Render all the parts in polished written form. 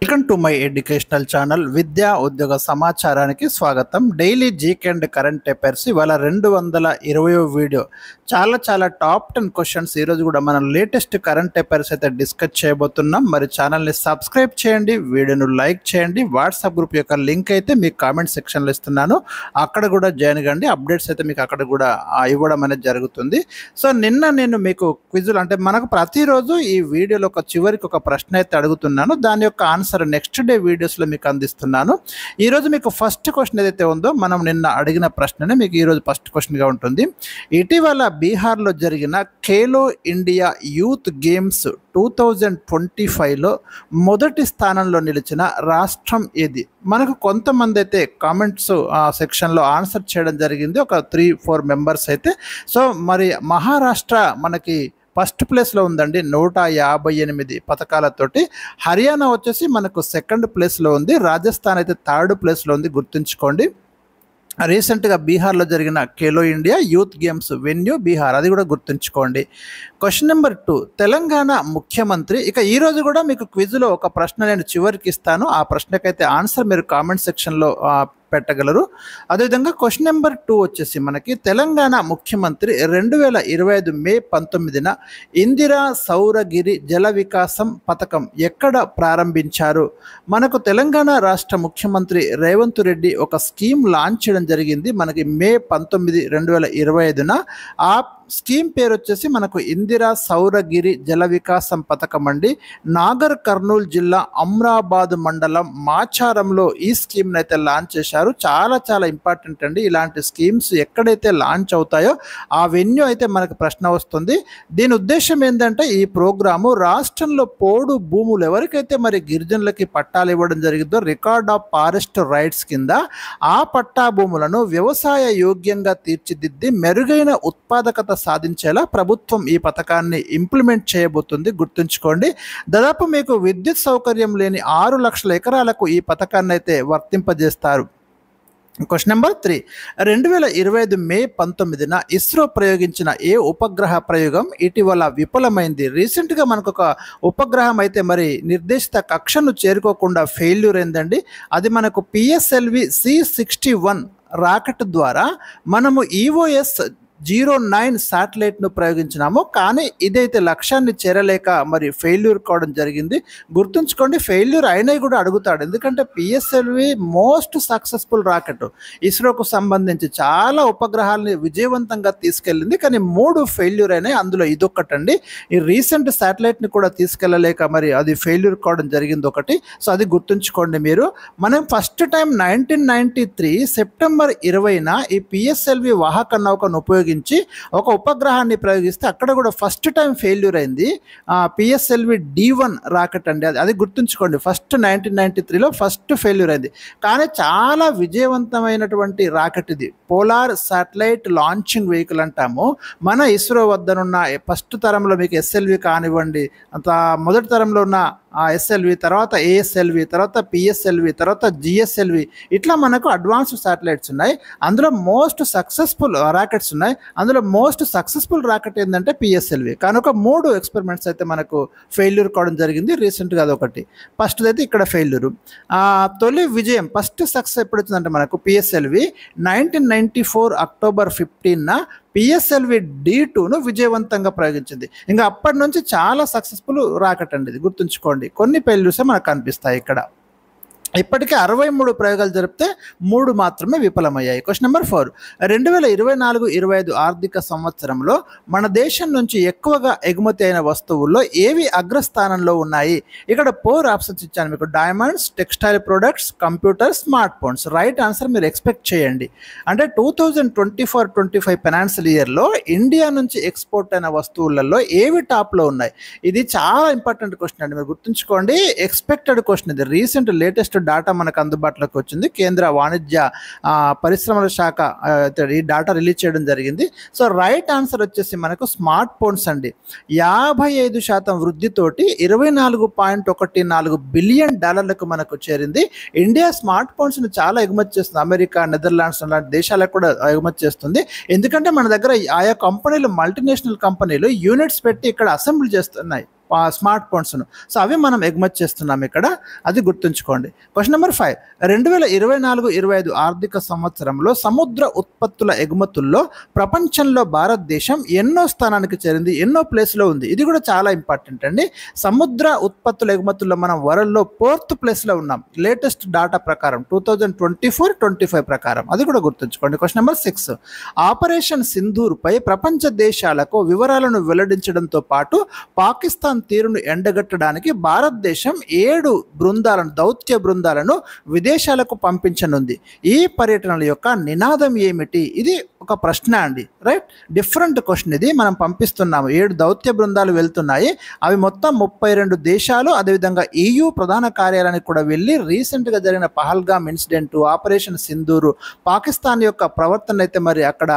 Welcome to my educational channel విద్యా ఉద్యోగ సమాచారానికి స్వాగతం. Daily GK and current affairs ఇవాళ 220వ వీడియో. చాలా టాప్ 10 క్వశ్చన్స్ ఈరోజు కూడా మనం లేటెస్ట్ కరెంట్ అఫైర్స్ అయితే డిస్కస్ చేయబోతున్నాం. మరి ఛానల్ని సబ్స్క్రైబ్ చేయండి, వీడియోను లైక్ చేయండి. వాట్సాప్ గ్రూప్ యొక్క లింక్ అయితే మీకు కామెంట్ సెక్షన్లో ఇస్తున్నాను, అక్కడ కూడా జాయిన్ కండి. అప్డేట్స్ అయితే మీకు అక్కడ కూడా ఇవ్వడం అనేది జరుగుతుంది. సో నిన్న నేను మీకు క్విజులు అంటే మనకు ప్రతిరోజు ఈ వీడియోలో చివరికి ఒక ప్రశ్న అయితే అడుగుతున్నాను, దాని యొక్క ఆన్సర్ నెక్స్ట్ డే వీడియోస్లో మీకు అందిస్తున్నాను. ఈరోజు మీకు ఫస్ట్ క్వశ్చన్ ఏదైతే ఉందో మనం నిన్న అడిగిన ప్రశ్ననే మీకు ఈరోజు ఫస్ట్ క్వశ్చన్గా ఉంటుంది. ఇటీవల బీహార్లో జరిగిన ఖేలో ఇండియా యూత్ గేమ్స్ 2025లో మొదటి స్థానంలో నిలిచిన రాష్ట్రం ఏది? మనకు కొంతమంది అయితే కామెంట్స్ సెక్షన్లో ఆన్సర్ చేయడం జరిగింది, ఒక 3-4 మెంబర్స్ అయితే. సో మరి మహారాష్ట్ర మనకి ఫస్ట్ ప్లేస్లో ఉందండి 158 పథకాలతోటి. హర్యానా వచ్చేసి మనకు సెకండ్ ప్లేస్లో ఉంది. రాజస్థాన్ అయితే థర్డ్ ప్లేస్లో ఉంది, గుర్తుంచుకోండి. రీసెంట్గా బీహార్లో జరిగిన Khelo India youth games venue Bihar, అది కూడా గుర్తుంచుకోండి. క్వశ్చన్ నెంబర్ 2, తెలంగాణ ముఖ్యమంత్రి. ఇక ఈరోజు కూడా మీకు క్విజ్లో ఒక ప్రశ్న నేను చివరికి ఇస్తాను, ఆ ప్రశ్నకైతే ఆన్సర్ మీరు కామెంట్ సెక్షన్లో పెట్టగలరు. అదేవిధంగా క్వశ్చన్ నెంబర్ 2 వచ్చేసి మనకి తెలంగాణ ముఖ్యమంత్రి 2025 మే 19న ఇందిరా సౌరగిరి జల వికాసం పథకం ఎక్కడ ప్రారంభించారు? మనకు తెలంగాణ రాష్ట్ర ముఖ్యమంత్రి రేవంత్ రెడ్డి ఒక స్కీమ్ లాంచ్ చేయడం జరిగింది మనకి మే 19, 2025న. ఆ స్కీమ్ పేరు వచ్చేసి మనకు ఇందిరా సౌరగిరి జల వికాసం పథకం అండి. నాగర్ కర్నూలు జిల్లా అమ్రాబాద్ మండలం మాచారంలో ఈ స్కీమ్ని అయితే లాంచ్ చేశారు. చాలా ఇంపార్టెంట్ అండి. ఇలాంటి స్కీమ్స్ ఎక్కడైతే లాంచ్ అవుతాయో ఆ వెన్యూ అయితే మనకు ప్రశ్న వస్తుంది. దీని ఉద్దేశం ఏంటంటే ఈ ప్రోగ్రాము రాష్ట్రంలో పోడు భూములు ఎవరికైతే మరి గిరిజనులకి పట్టాలు ఇవ్వడం జరిగిందో రికార్డ్ ఆఫ్ ఫారెస్ట్ రైట్స్ కింద ఆ పట్టా భూములను వ్యవసాయ యోగ్యంగా తీర్చిదిద్ది మెరుగైన ఉత్పాదకత సాధించేలా ప్రభుత్వం ఈ పథకాన్ని ఇంప్లిమెంట్ చేయబోతుంది, గుర్తుంచుకోండి. దాదాపు మీకు విద్యుత్ సౌకర్యం లేని 6 లక్షల ఎకరాలకు ఈ పథకాన్ని అయితే వర్తింపజేస్తారు. క్వశ్చన్ నెంబర్ 3, 2025 మే 19న ఇస్రో ప్రయోగించిన ఏ ఉపగ్రహ ప్రయోగం ఇటీవల విఫలమైంది? రీసెంట్గా మనకు ఒక ఉపగ్రహం అయితే మరి నిర్దేశిత కక్షను చేరుకోకుండా ఫెయిల్యూర్ అయిందండి. అది మనకు PSLV C61 రాకెట్ ద్వారా మనము EOS 09 శాటిలైట్ను ప్రయోగించినాము, కానీ ఇదైతే లక్ష్యాన్ని చేరలేక మరి ఫెయిల్యూర్ కావడం జరిగింది. గుర్తుంచుకోండి, ఫెయిల్యూర్ అయినవి కూడా అడుగుతాడు, ఎందుకంటే PSLV మోస్ట్ సక్సెస్ఫుల్ రాకెట్, ఇస్రోకు సంబంధించి చాలా ఉపగ్రహాలని విజయవంతంగా తీసుకెళ్ళింది, కానీ 3 ఫెయిల్యూర్ అయినాయి, అందులో ఇదొక్కటండి. ఈ రీసెంట్ శాటిలైట్ని కూడా తీసుకెళ్ళలేక మరి అది ఫెయిల్యూర్ కావడం జరిగింది ఒకటి. సో అది గుర్తుంచుకోండి మీరు. మనం ఫస్ట్ టైం 1993 సెప్టెంబర్ 20న ఈ PSLV వాహక నౌకను ఉపయోగించి ఒక ఉపగ్రహాన్ని ప్రయోగిస్తే అక్కడ కూడా ఫస్ట్ టైం ఫెయిల్యూర్ అయింది. PSLV D1 రాకెట్ అండి, అది గుర్తుంచుకోండి. ఫస్ట్ 1993లో ఫస్ట్ ఫెయిల్యూర్ అయింది, కానీ చాలా విజయవంతమైనటువంటి రాకెట్ ఇది. పోలార్ శాటిలైట్ లాంచింగ్ వెహికల్ అంటాము. మన ఇస్రో వద్దనున్న ఫస్ట్ తరంలో మీకు SLV కానివ్వండి, అంత మొదటి తరంలో ఉన్న SLV, తర్వాత ASLV, తర్వాత PSLV, తర్వాత GSLV, ఇట్లా మనకు అడ్వాన్స్డ్ శాటిలైట్స్ ఉన్నాయి. అందులో మోస్ట్ సక్సెస్ఫుల్ రాకెట్స్ ఉన్నాయి. అందులో మోస్ట్ సక్సెస్ఫుల్ రాకెట్ ఏంటంటే PSLV. కనుక 3 ఎక్స్పెరిమెంట్స్ అయితే మనకు ఫెయిల్యూర్ కావడం జరిగింది రీసెంట్గా. అదొకటి ఫస్ట్ అయితే ఇక్కడ ఫెయిల్యూర్. తొలి విజయం ఫస్ట్ సక్సెస్ ఎప్పుడు వచ్చిందంటే మనకు PSLV 1994 అక్టోబర్ 15న PSLV D2ను విజయవంతంగా ప్రయోగించింది. ఇంకా అప్పటి నుంచి చాలా సక్సెస్ఫుల్ రాకెట్ అండి ఇది, గుర్తుంచుకోండి. కొన్ని ఫెయిల్యూర్సే మనకు కనిపిస్తాయి ఇక్కడ. ఇప్పటికే 63 ప్రయోగాలు జరిపితే 3 మాత్రమే విఫలమయ్యాయి. క్వశ్చన్ నెంబర్ 4, 2024-25 ఆర్థిక సంవత్సరంలో మన దేశం నుంచి ఎక్కువగా ఎగుమతి అయిన వస్తువుల్లో ఏవి అగ్రస్థానంలో ఉన్నాయి? ఇక్కడ 4 ఆప్షన్స్ ఇచ్చాను మీకు. Diamonds, textile products, computers, smart phones. Right answer మీరు ఎక్స్పెక్ట్ చేయండి. అంటే 2024-25 ఫైనాన్షియల్ ఇయర్లో ఇండియా నుంచి ఎక్స్పోర్ట్ అయిన వస్తువులలో ఏవి టాప్లో ఉన్నాయి? ఇది చాలా ఇంపార్టెంట్ క్వశ్చన్ అండి, మీరు గుర్తుంచుకోండి. ఎక్స్పెక్టెడ్ క్వశ్చన్ ఇది. రీసెంట్ లేటెస్ట్ డాటా మనకు అందుబాటులోకి వచ్చింది. కేంద్ర వాణిజ్య పరిశ్రమల శాఖ ఈ డాటా రిలీజ్ చేయడం జరిగింది. సో రైట్ ఆన్సర్ వచ్చేసి మనకు స్మార్ట్ ఫోన్స్ అండి. 55% వృద్ధితోటి $24.14 బిలియన్ మనకు చేరింది. ఇండియా స్మార్ట్ ఫోన్స్ని చాలా ఎగుమతి చేస్తుంది. అమెరికా, నెదర్లాండ్స్ లాంటి దేశాలకు కూడా ఎగుమతి చేస్తుంది. ఎందుకంటే మన దగ్గర ఆయా కంపెనీలు, మల్టీనేషనల్ కంపెనీలు యూనిట్స్ పెట్టి ఇక్కడ అసెంబ్లీ చేస్తున్నాయి. స్మార్ట్ ఫోన్స్ను. సో అవి మనం ఎగుమతి చేస్తున్నాం ఇక్కడ, అది గుర్తుంచుకోండి. క్వశ్చన్ నెంబర్ 5, 2024-25 ఆర్థిక సంవత్సరంలో సముద్ర ఉత్పత్తుల ఎగుమతుల్లో ప్రపంచంలో భారతదేశం ఎన్నో స్థానానికి చేరింది, ఎన్నో ప్లేస్లో ఉంది? ఇది కూడా చాలా ఇంపార్టెంట్ అండి. సముద్ర ఉత్పత్తుల ఎగుమతుల్లో మనం వరల్డ్లో 4th ప్లేస్లో ఉన్నాం లేటెస్ట్ డాటా ప్రకారం 2024-25 ప్రకారం, అది కూడా గుర్తుంచుకోండి. క్వశ్చన్ నెంబర్ 6, ఆపరేషన్ సింధూర్పై ప్రపంచ దేశాలకు వివరాలను వెల్లడించడంతో పాటు పాకిస్తాన్ తీరును ఎండగట్టడానికి భారతదేశం 7 బృందాలను, దౌత్య బృందాలను విదేశాలకు పంపించనుంది. ఈ పర్యటనల యొక్క నినాదం ఏమిటి? ఇది ఒక ప్రశ్న అండి, రైట్? డిఫరెంట్ క్వశ్చన్ ఇది. మనం పంపిస్తున్నాము, 7 దౌత్య బృందాలు వెళ్తున్నాయి. అవి మొత్తం 32 దేశాలు, అదేవిధంగా EU ప్రధాన కార్యాలయానికి కూడా వెళ్ళి రీసెంట్గా జరిగిన పహల్గామ్ ఇన్సిడెంట్, ఆపరేషన్ సింధూరు, పాకిస్తాన్ యొక్క ప్రవర్తన అయితే మరి అక్కడ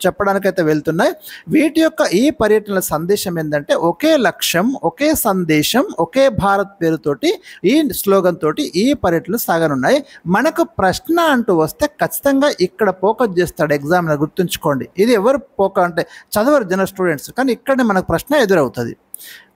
చెప్పడానికైతే వెళ్తున్నాయి. వీటి యొక్క ఈ పర్యటనల సందేశం ఏంటంటే ఒకే లక్ష్యం, ఒకే సందేశం, ఒకే భారత్ పేరుతోటి, ఈ స్లోగన్ తోటి ఈ పర్యటనలు సాగనున్నాయి. మనకు ప్రశ్న అంటూ వస్తే ఖచ్చితంగా ఇక్కడ ఫోకస్ చేస్తాడు ఎగ్జామినర్, గుర్తుంచుకోండి. ఇది ఎవరు అంటే చదవరు జనరల్ స్టూడెంట్స్, కానీ ఇక్కడే మనకు ప్రశ్న ఎదురవుతుంది.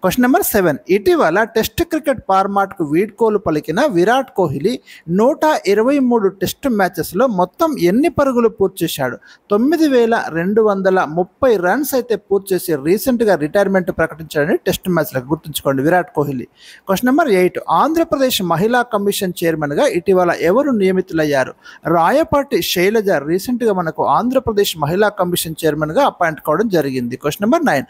క్వశ్చన్ నెంబర్ 7, ఇటీవల టెస్ట్ క్రికెట్ ఫార్మాట్కు వీడ్కోలు పలికిన విరాట్ కోహ్లీ 123 టెస్ట్ మ్యాచెస్లో మొత్తం ఎన్ని పరుగులు పూర్తి చేశాడు? 9230 రన్స్ అయితే పూర్తి చేసి రీసెంట్గా రిటైర్మెంట్ ప్రకటించాడని టెస్ట్ మ్యాచ్లకు, గుర్తుంచుకోండి విరాట్ కోహ్లీ. క్వశ్చన్ నెంబర్ 8, ఆంధ్రప్రదేశ్ మహిళా కమిషన్ చైర్మన్గా ఇటీవల ఎవరు నియమితులయ్యారు? రాయపాటి శైలజ రీసెంట్గా మనకు ఆంధ్రప్రదేశ్ మహిళా కమిషన్ చైర్మన్గా అపాయింట్ కావడం జరిగింది. క్వశ్చన్ నెంబర్ 9,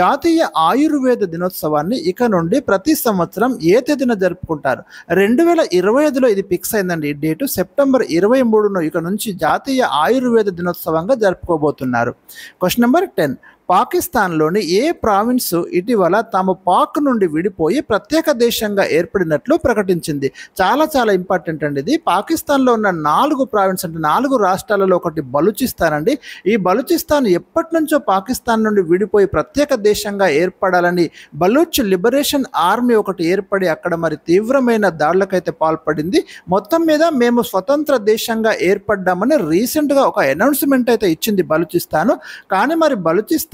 జాతీయ ఆయుర్వేద దినోత్సవాన్ని ఇక నుండి ప్రతి సంవత్సరం ఏ తేదీన జరుపుకుంటారు? 2025లో ఇది ఫిక్స్ అయిందండి. ఈ డేటు సెప్టెంబర్ 23ను ఇక నుంచి జాతీయ ఆయుర్వేద దినోత్సవంగా జరుపుకోబోతున్నారు. క్వశ్చన్ నెంబర్ 10, పాకిస్తాన్లోని ఏ ప్రావిన్స్ ఇటీవల తాము పాక్ నుండి విడిపోయి ప్రత్యేక దేశంగా ఏర్పడినట్లు ప్రకటించింది? చాలా చాలా ఇంపార్టెంట్ అండి ఇది. పాకిస్తాన్లో ఉన్న 4 ప్రావిన్స్ అంటే 4 రాష్ట్రాలలో ఒకటి బలూచిస్తాన్ అండి. ఈ బలూచిస్తాన్ ఎప్పటి నుంచో పాకిస్తాన్ నుండి విడిపోయి ప్రత్యేక దేశంగా ఏర్పడాలని బలూచ్ లిబరేషన్ ఆర్మీ ఒకటి ఏర్పడి అక్కడ మరి తీవ్రమైన దాడులకైతే పాల్పడింది. మొత్తం మీద మేము స్వతంత్ర దేశంగా ఏర్పడ్డామని రీసెంట్గా ఒక అనౌన్స్మెంట్ అయితే ఇచ్చింది బలూచిస్తాను. కానీ మరి బలూచిస్తాన్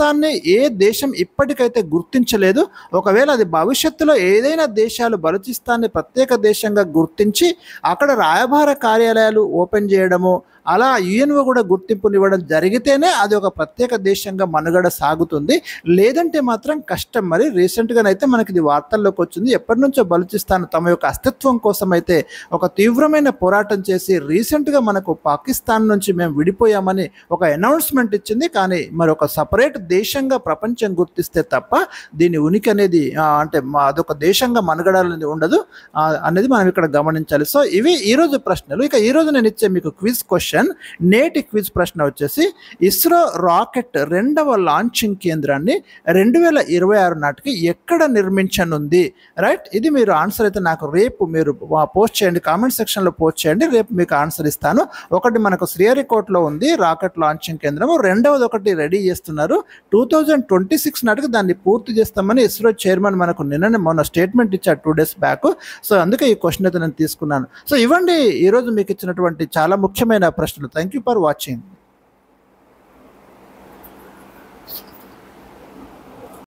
ఏ దేశం ఇప్పటికైతే గుర్తించలేదు. ఒకవేళ అది భవిష్యత్తులో ఏదైనా దేశాలు బలూచిస్తాన్ని ప్రత్యేక దేశంగా గుర్తించి అక్కడ రాయబార కార్యాలయాలు ఓపెన్ చేయడము, అలా యుఎన్ఓ కూడా గుర్తింపునివ్వడం జరిగితేనే అది ఒక ప్రత్యేక దేశంగా మనుగడ సాగుతుంది. లేదంటే మాత్రం కష్టం. మరి రీసెంట్గానైతే మనకి ఇది వార్తల్లోకి వచ్చింది. ఎప్పటి నుంచో బలూచిస్తాన్ తమ యొక్క అస్తిత్వం కోసం అయితే ఒక తీవ్రమైన పోరాటం చేసి రీసెంట్గా మనకు పాకిస్తాన్ నుంచి మేము విడిపోయామని ఒక అనౌన్స్మెంట్ ఇచ్చింది. కానీ మరి ఒక సపరేట్ దేశంగా ప్రపంచం గుర్తిస్తే తప్ప దీని ఉనికి అనేది అంటే అదొక దేశంగా మనుగడ అనేది ఉండదు అనేది మనం ఇక్కడ గమనించాలి. సో ఇవి ఈరోజు ప్రశ్నలు. ఇక ఈరోజు నేను ఇచ్చే మీకు క్విజ్ క్వశ్చన్, నేటి క్విజ్ ప్రశ్న వచ్చేసి ఇస్రో రాకెట్ 2వ లాంచింగ్ కేంద్రాన్ని 2026 నాటికి ఎక్కడ నిర్మించనుంది? రైట్, ఇది మీరు ఆన్సర్ అయితే నాకు రేపు మీరు పోస్ట్ చేయండి, కామెంట్ సెక్షన్లో పోస్ట్ చేయండి, రేపు మీకు ఆన్సర్ ఇస్తాను. ఒకటి మనకు శ్రీహరికోటలో ఉంది రాకెట్ లాంచింగ్ కేంద్రం, రెండవది ఒకటి రెడీ చేస్తున్నారు. 2026 నాటికి దాన్ని పూర్తి చేస్తామని ఇస్రో చైర్మన్ మనకు మొన్న స్టేట్మెంట్ ఇచ్చారు 2 days బ్యాక్. సో అందుకే ఈ క్వశ్చన్ అయితే నేను తీసుకున్నాను. సో ఇవ్వండి ఈరోజు మీకు ఇచ్చినటువంటి చాలా ముఖ్యమైన ప్రశ్నలు. Thank you for watching.